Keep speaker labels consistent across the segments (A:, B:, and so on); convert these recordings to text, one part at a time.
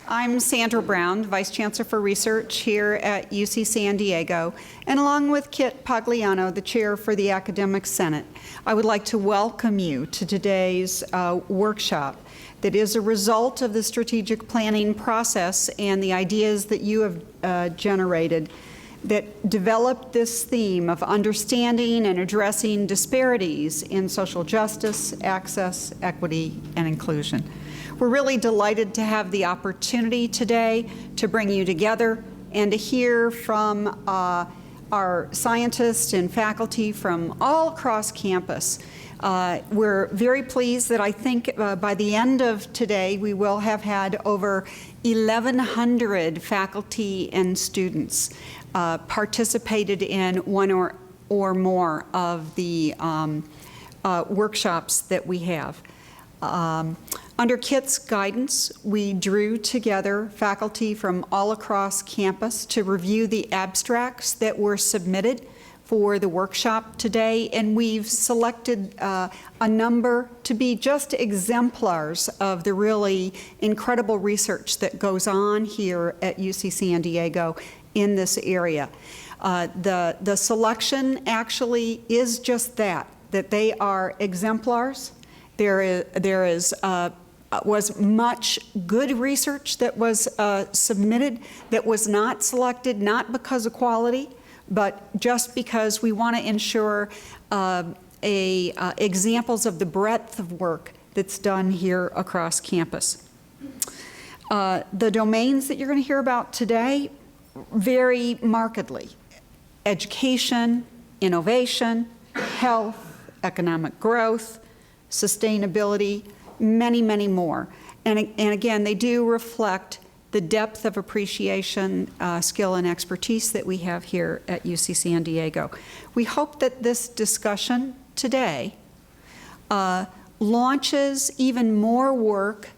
A: I'm Sandra Brown, Vice Chancellor for Research here at UC San Diego, and along with Kit Pagliano, the Chair for the Academic Senate, I would like to welcome you to today's workshop that is a result of the strategic planning process and the ideas that you have generated that developed this theme of understanding and addressing disparities in social justice, access, equity, and inclusion. We're really delighted to have the opportunity today to bring you together and to hear from our scientists and faculty from all across campus. We're very pleased that I think by the end of today we will have had over 1,100 faculty and students participated in one or more of the workshops that we have. Under Kit's guidance, we drew together faculty from all across campus to review the abstracts that were submitted for the workshop today, and we've selected a number to be just exemplars of the really incredible research that goes on here at UC San Diego in this area. The selection actually is just that they are exemplars. There was much good research that was submitted that was not selected, not because of quality, but just because we want to ensure examples of the breadth of work that's done here across campus. The domains that you're going to hear about today vary markedly: education, innovation, health, economic growth, sustainability, many, many more. And again, they do reflect the depth of appreciation, skill, and expertise that we have here at UC San Diego. We hope that this discussion today launches even more work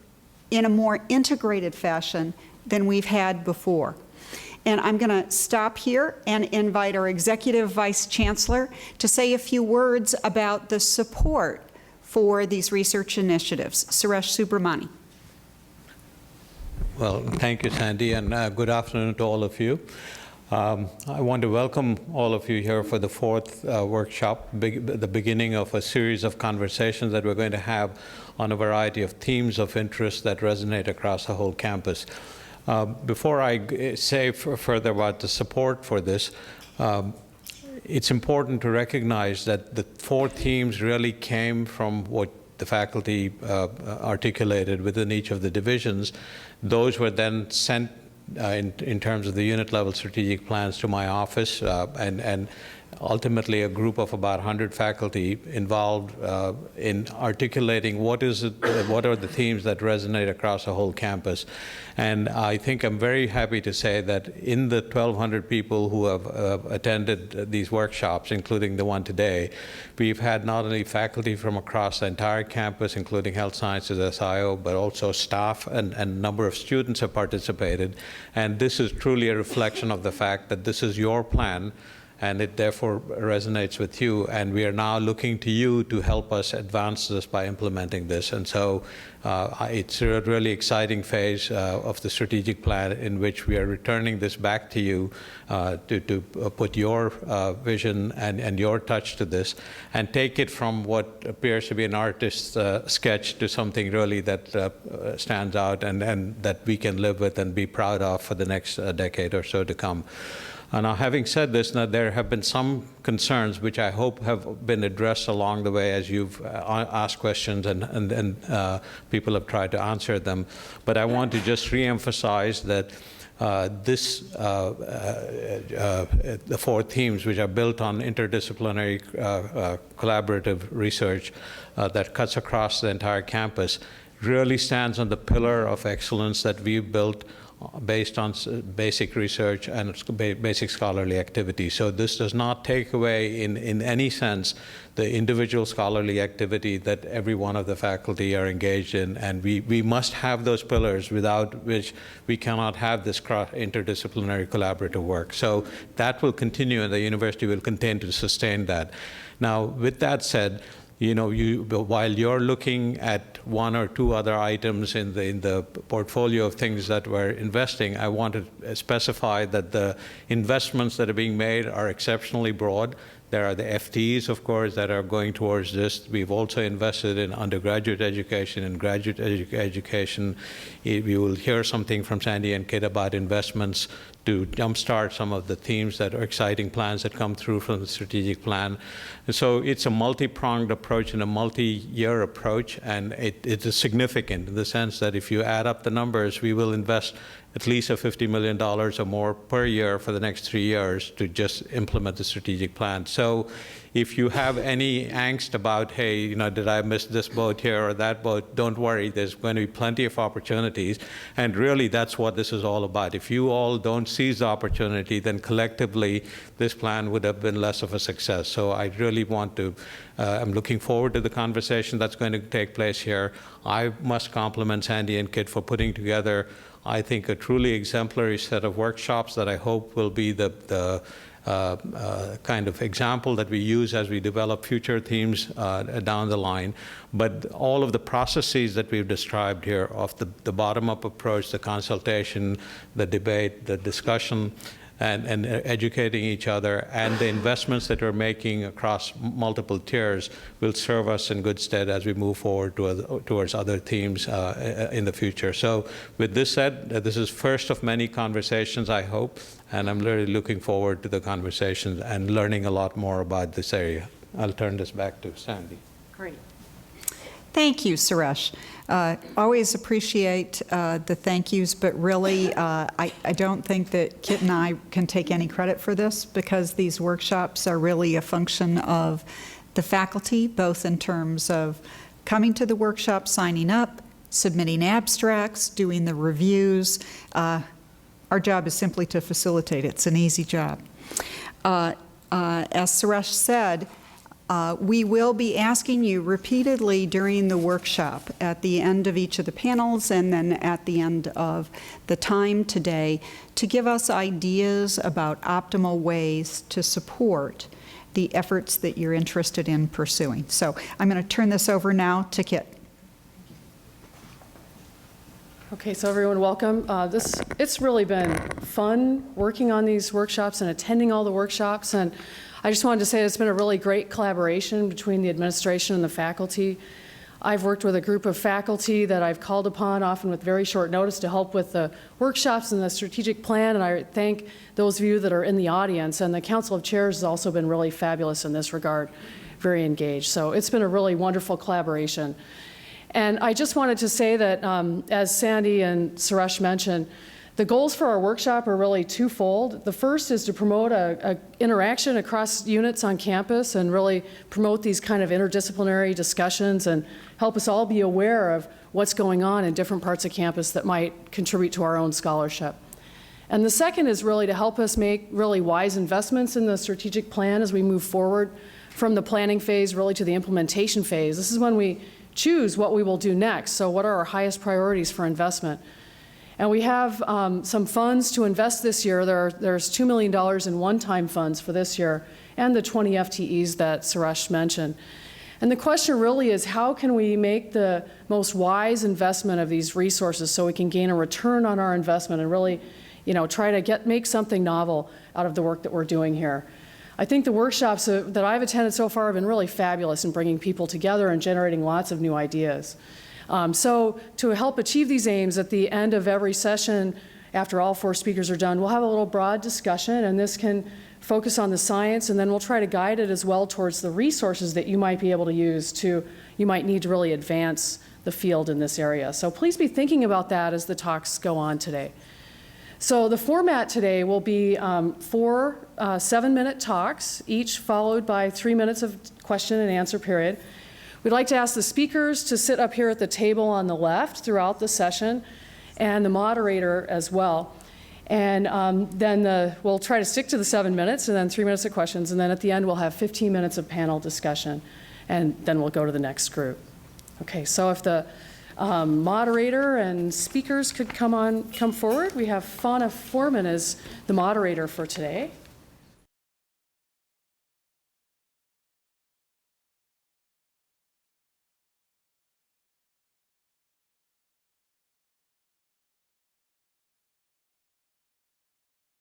A: in a more integrated fashion than we've had before. And I'm going to stop here and invite our Executive Vice Chancellor to say a few words about the support for these research initiatives. Suresh Subramani.
B: Well, thank you, Sandy, and good afternoon to all of you. I want to welcome all of you here for the fourth workshop, the beginning of a series of conversations that we're going to have on a variety of themes of interest that resonate across the whole campus. Before I say further about the support for this, it's important to recognize that the four themes really came from what the faculty articulated within each of the divisions. Those were then sent in terms of the unit level strategic plans to my office, and ultimately a group of about 100 faculty involved in articulating what are the themes that resonate across the whole campus. And I think I'm very happy to say that in the 1,200 people who have attended these workshops, including the one today, we've had not only faculty from across the entire campus, including health sciences, SIO, but also staff and a number of students have participated. And this is truly a reflection of the fact that this is your plan, and it therefore resonates with you, and we are now looking to you to help us advance this by implementing this. And so it's a really exciting phase of the strategic plan in which we are returning this back to you to put your vision and your touch to this, and take it from what appears to be an artist's sketch to something really that stands out and that we can live with and be proud of for the next decade or so to come. Now, having said this, now there have been some concerns which I hope have been addressed along the way as you've asked questions and people have tried to answer them. But I want to just re-emphasize that the four themes, which are built on interdisciplinary collaborative research that cuts across the entire campus, really stands on the pillar of excellence that we've built based on basic research and basic scholarly activity. So this does not take away in any sense the individual scholarly activity that every one of the faculty are engaged in, and we must have those pillars without which we cannot have this interdisciplinary collaborative work. So that will continue, and the university will continue to sustain that. Now, with that said, while you're looking at one or two other items in the portfolio of things that we're investing, I want to specify that the investments that are being made are exceptionally broad. There are the FTEs, of course, that are going towards this. We've also invested in undergraduate education and graduate education. We will hear something from Sandy and Kit about investments to jumpstart some of the themes that are exciting plans that come through from the strategic plan. And so it's a multi-pronged approach and a multi-year approach, and it is significant in the sense that if you add up the numbers, we will invest at least $50 million or more per year for the next 3 years to just implement the strategic plan. So if you have any angst about, hey, did I miss this boat here or that boat, don't worry, there's going to be plenty of opportunities. And really, that's what this is all about. If you all don't seize the opportunity, then collectively, this plan would have been less of a success. So I really want to, I'm looking forward to the conversation that's going to take place here. I must compliment Sandy and Kit for putting together, I think, a truly exemplary set of workshops that I hope will be the kind of example that we use as we develop future themes down the line. But all of the processes that we've described here of the bottom-up approach, the consultation, the debate, the discussion, and educating each other, and the investments that we're making across multiple tiers will serve us in good stead as we move forward towards other themes in the future. So with this said, this is first of many conversations, I hope, and I'm really looking forward to the conversations and learning a lot more about this area. I'll turn this back to Sandy.
A: Great. Thank you, Suresh. Always appreciate the thank yous, but really, I don't think that Kit and I can take any credit for this, because these workshops are really a function of the faculty, both in terms of coming to the workshop, signing up, submitting abstracts, doing the reviews. Our job is simply to facilitate. It's an easy job. As Suresh said, we will be asking you repeatedly during the workshop, at the end of each of the panels and then at the end of the time today, to give us ideas about optimal ways to support the efforts that you're interested in pursuing. So I'm going to turn this over now to Kit.
C: Okay, so everyone, welcome. It's really been fun working on these workshops and attending all the workshops, and I just wanted to say it's been a really great collaboration between the administration and the faculty. I've worked with a group of faculty that I've called upon, often with very short notice, to help with the workshops and the strategic plan, and I thank those of you that are in the audience, and the Council of Chairs has also been really fabulous in this regard, very engaged. So it's been a really wonderful collaboration. And I just wanted to say that, as Sandy and Suresh mentioned, the goals for our workshop are really twofold. The first is to promote a interaction across units on campus and really promote these kind of interdisciplinary discussions and help us all be aware of what's going on in different parts of campus that might contribute to our own scholarship. And the second is really to help us make really wise investments in the strategic plan as we move forward from the planning phase really to the implementation phase. This is when we choose what we will do next. So what are our highest priorities for investment? And we have some funds to invest this year. There's $2 million in one-time funds for this year and the 20 FTEs that Suresh mentioned. And the question really is, how can we make the most wise investment of these resources so we can gain a return on our investment and really, try to make something novel out of the work that we're doing here. I think the workshops that I've attended so far have been really fabulous in bringing people together and generating lots of new ideas. So to help achieve these aims, at the end of every session, after all 4 speakers are done, we'll have a little broad discussion, and this can focus on the science, and then we'll try to guide it as well towards the resources that you might be able to use you might need to really advance the field in this area. So please be thinking about that as the talks go on today. So the format today will be 4 7-minute talks, each followed by 3 minutes of question and answer period. We'd like to ask the speakers to sit up here at the table on the left throughout the session, and the moderator as well. And then we'll try to stick to the 7 minutes, and then 3 minutes of questions, and then at the end we'll have 15 minutes of panel discussion, and then we'll go to the next group. Okay, so if the moderator and speakers could come forward. We have Fauna Foreman as the moderator for today.